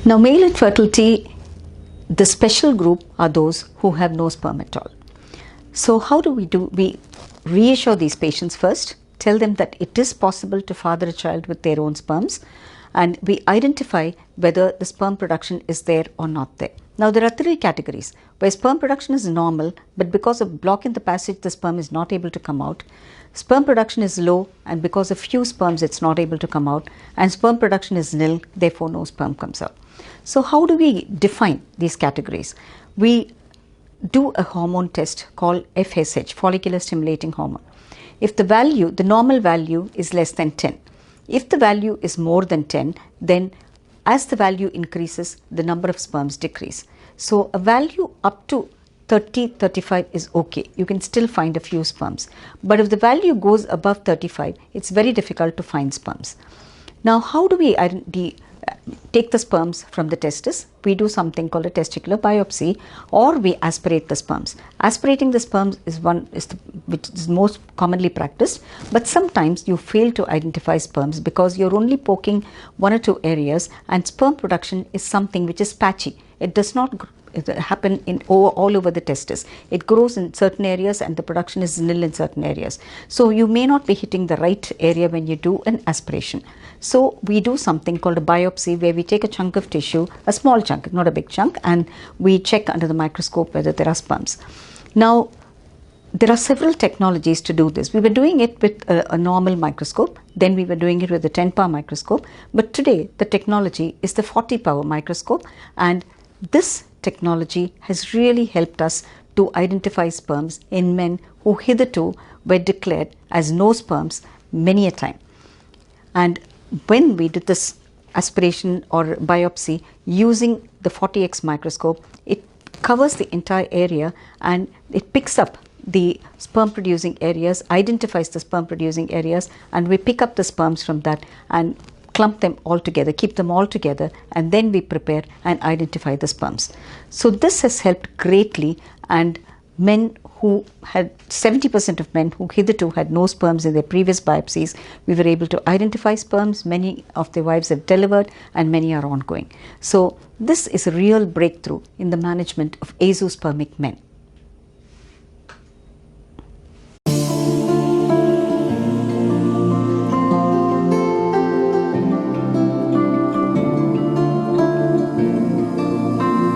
Now, male infertility, the special group are those who have no sperm at all. So how do? We reassure these patients first, tell them that it is possible to father a child with their own sperms, and we identify whether the sperm production is there or not there. Now, there are three categories where sperm production is normal, but because of block in the passage, the sperm is not able to come out. Sperm production is low, and because of few sperms, it's not able to come out. And sperm production is nil, therefore no sperm comes out. So how do we define these categories? We do a hormone test called FSH, follicular stimulating hormone. If the value, the normal value is less than 10, if the value is more than 10, then as the value increases, the number of sperms decrease. So a value up to 30, 35 is okay. You can still find a few sperms. But if the value goes above 35, it's very difficult to find sperms. Now, how do we take the sperms from the testis? We do something called a testicular biopsy, or we aspirate the sperms. Aspirating the sperms is which is most commonly practiced, but sometimes you fail to identify sperms because you're only poking one or two areas, and sperm production is something which is patchy. It does not happen all over the testis. It grows in certain areas and the production is nil in certain areas. So you may not be hitting the right area when you do an aspiration. So we do something called a biopsy, where we take a chunk of tissue, a small chunk, not a big chunk, and we check under the microscope whether there are sperms. Now, there are several technologies to do this. We were doing it with a normal microscope, then we were doing it with a 10-power microscope, but today the technology is the 40-power microscope, and this technology has really helped us to identify sperms in men who hitherto were declared as no sperms many a time. And when we did this aspiration or biopsy using the 40x microscope, it covers the entire area and it picks up the sperm producing areas, identifies the sperm producing areas, and we pick up the sperms from that and clump them all together, keep them all together, and then we prepare and identify the sperms. So this has helped greatly, and men who had 70% of men who hitherto had no sperms in their previous biopsies, we were able to identify sperms. Many of their wives have delivered and many are ongoing. So this is a real breakthrough in the management of azoospermic men.